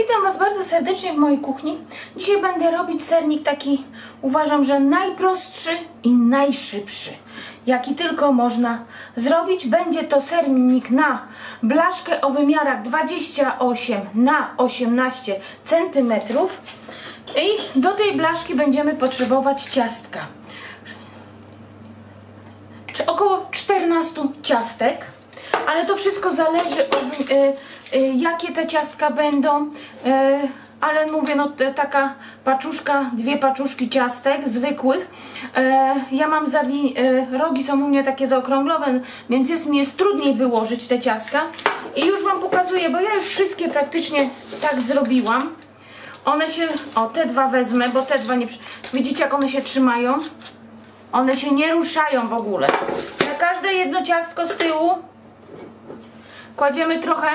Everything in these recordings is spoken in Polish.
Witam Was bardzo serdecznie w mojej kuchni. Dzisiaj będę robić sernik taki, uważam, że najprostszy i najszybszy, jaki tylko można zrobić. Będzie to sernik na blaszkę o wymiarach 28 na 18 cm. I do tej blaszki będziemy potrzebować ciastka. Około 14 ciastek, ale to wszystko zależy od jakie te ciastka będą, ale mówię, no taka paczuszka, dwie paczuszki ciastek zwykłych. Ja mam rogi są u mnie takie zaokrąglowe, więc jest trudniej wyłożyć te ciastka. I już Wam pokazuję, bo ja już wszystkie praktycznie tak zrobiłam. One się, o te dwa wezmę, bo te dwa nie, widzicie jak one się trzymają? One się nie ruszają w ogóle. Na każde jedno ciastko z tyłu kładziemy trochę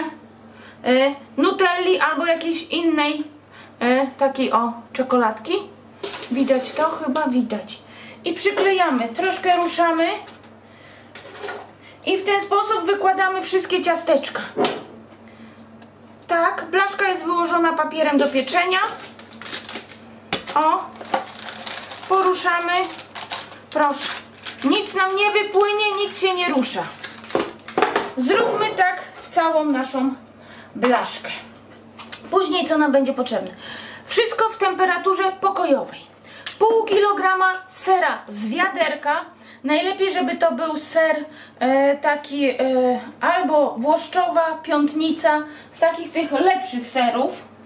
nutelli albo jakiejś innej takiej czekoladki. Widać to? Chyba widać. I przyklejamy, troszkę ruszamy i w ten sposób wykładamy wszystkie ciasteczka. Tak, blaszka jest wyłożona papierem do pieczenia. Poruszamy. Proszę. Nic nam nie wypłynie, nic się nie rusza. Zróbmy tak całą naszą blaszkę. Później co nam będzie potrzebne? Wszystko w temperaturze pokojowej. Pół kilograma sera z wiaderka. Najlepiej, żeby to był ser taki albo włoszczowa, piątnica, z takich tych lepszych serów.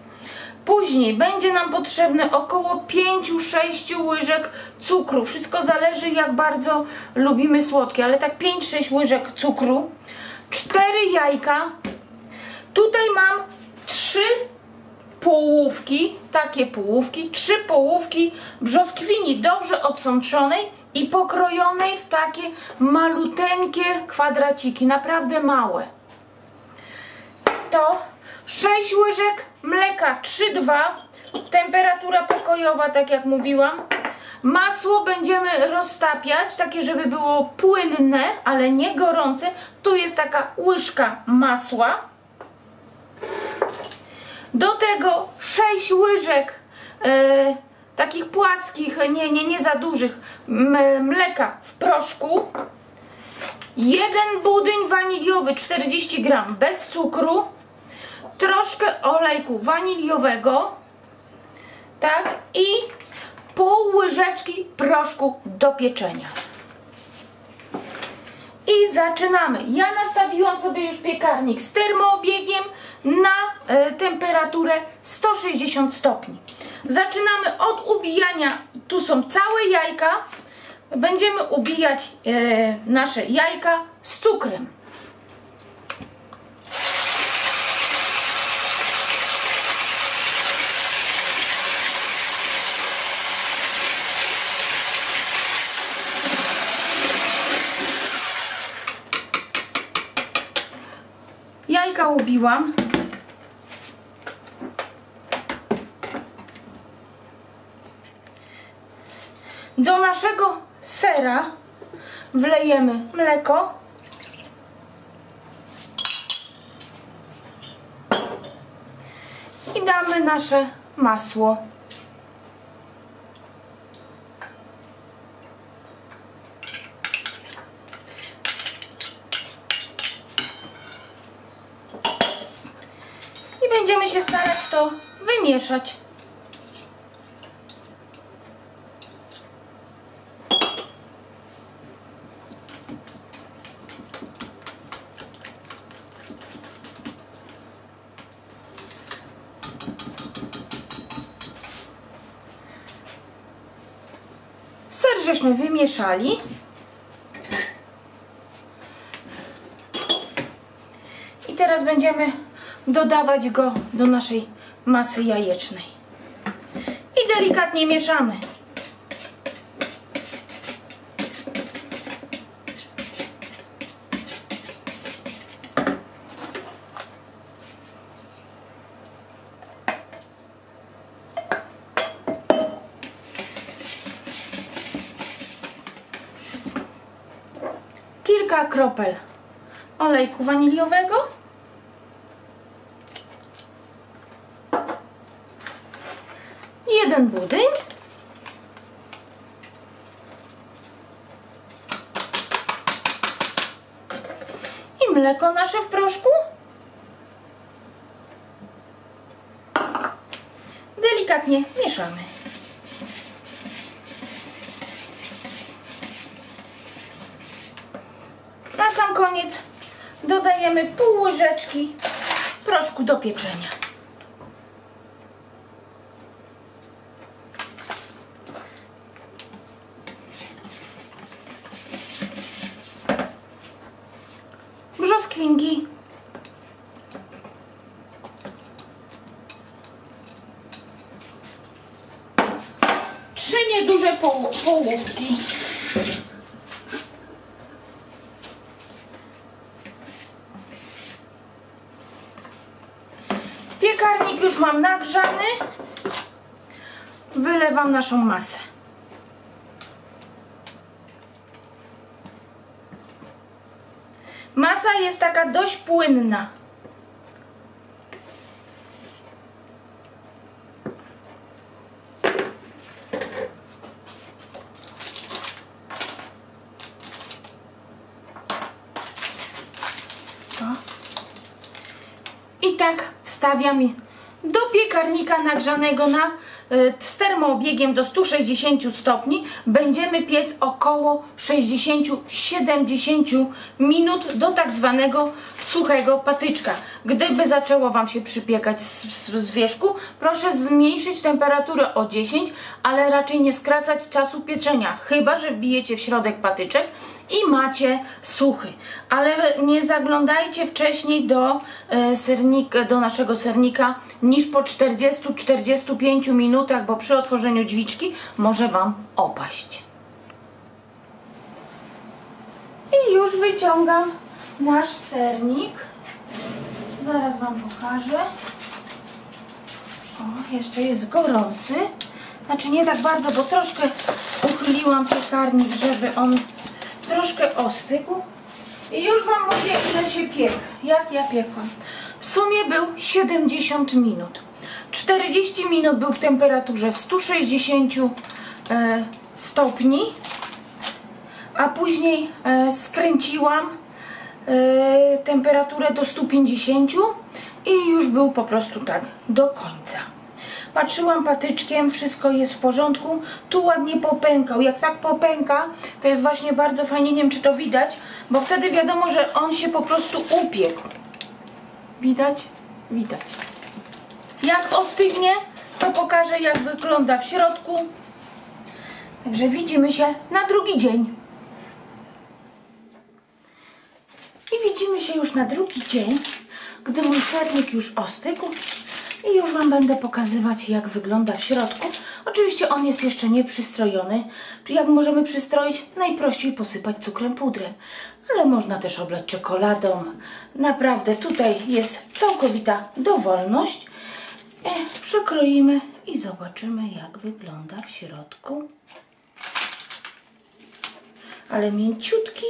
Później będzie nam potrzebne około 5-6 łyżek cukru. Wszystko zależy, jak bardzo lubimy słodkie, ale tak 5-6 łyżek cukru. 4 jajka. Tutaj mam 3 połówki, takie połówki, 3 połówki brzoskwini dobrze odsączonej i pokrojonej w takie maluteńkie kwadraciki, naprawdę małe. To 6 łyżek mleka 3,2, temperatura pokojowa, tak jak mówiłam. Masło będziemy roztapiać, takie żeby było płynne, ale nie gorące. Tu jest taka łyżka masła. Do tego 6 łyżek takich płaskich, nie za dużych, mleka w proszku. 1 budyń waniliowy 40 g bez cukru. Troszkę olejku waniliowego. Tak, i pół łyżeczki proszku do pieczenia. I zaczynamy. Ja nastawiłam sobie już piekarnik z termoobiegiem na temperaturę 160 stopni. Zaczynamy od ubijania. Tu są całe jajka. Będziemy ubijać nasze jajka z cukrem. Jajka ubiłam. Do naszego sera wlejemy mleko. I damy nasze masło. Będziemy się starać to wymieszać. Ser żeśmy wymieszali. I teraz będziemy dodawać go do naszej masy jajecznej. I delikatnie mieszamy. Kilka kropel olejku waniliowego. ten budyń. I mleko nasze w proszku. Delikatnie mieszamy. Na sam koniec dodajemy pół łyżeczki proszku do pieczenia. Brzoskwinki. Trzy nieduże połówki. Piekarnik już mam nagrzany. Wylewam naszą masę. Masa jest taka dość płynna. I tak wstawiam do piekarnika nagrzanego z termoobiegiem do 160 stopni. Będziemy piec około 60-70 minut do tak zwanego suchego patyczka. Gdyby zaczęło Wam się przypiekać z wierzchu, proszę zmniejszyć temperaturę o 10, ale raczej nie skracać czasu pieczenia, chyba że wbijecie w środek patyczek i macie suchy. Ale nie zaglądajcie wcześniej do naszego sernika niż po 40-45 minutach, bo przy otworzeniu drzwiczki może Wam opaść. I już wyciągam nasz sernik. Zaraz Wam pokażę. O, jeszcze jest gorący. Znaczy nie tak bardzo, bo troszkę uchyliłam piekarnik, żeby on troszkę ostygł. I już Wam mówię, ile się piekł. Jak ja piekłam. W sumie był 70 minut. 40 minut był w temperaturze 160 stopni, a później skręciłam temperaturę do 150 i już był po prostu tak do końca. Patrzyłam patyczkiem, wszystko jest w porządku. Tu ładnie popękał. Jak tak popęka, to jest właśnie bardzo fajnie, nie wiem czy to widać, bo wtedy wiadomo, że on się po prostu upiekł. Widać? Widać. Jak ostygnie, to pokażę, jak wygląda w środku. Także widzimy się na drugi dzień. I widzimy się już na drugi dzień, gdy mój sernik już ostygł. I już Wam będę pokazywać, jak wygląda w środku. Oczywiście on jest jeszcze nie przystrojony. Jak możemy przystroić? Najprościej posypać cukrem pudrem. Ale można też oblać czekoladą. Naprawdę tutaj jest całkowita dowolność. Przekroimy i zobaczymy, jak wygląda w środku. Ale mięciutki.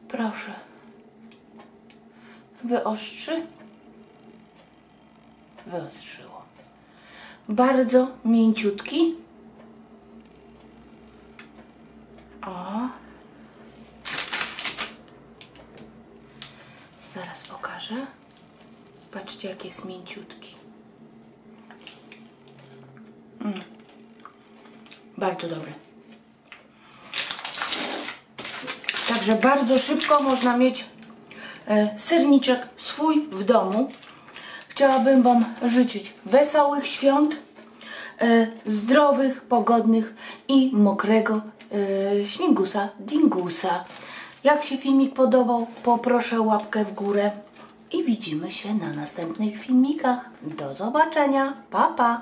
Proszę. Wyostrzy? Wyostrzyło. Bardzo mięciutki. O. Zaraz pokażę. Patrzcie, jak jest mięciutki. Bardzo dobry. Także bardzo szybko można mieć serniczek swój w domu. Chciałabym Wam życzyć wesołych świąt, zdrowych, pogodnych i mokrego śmigusa, dingusa. Jak się filmik podobał, poproszę łapkę w górę i widzimy się na następnych filmikach. Do zobaczenia. Pa, pa!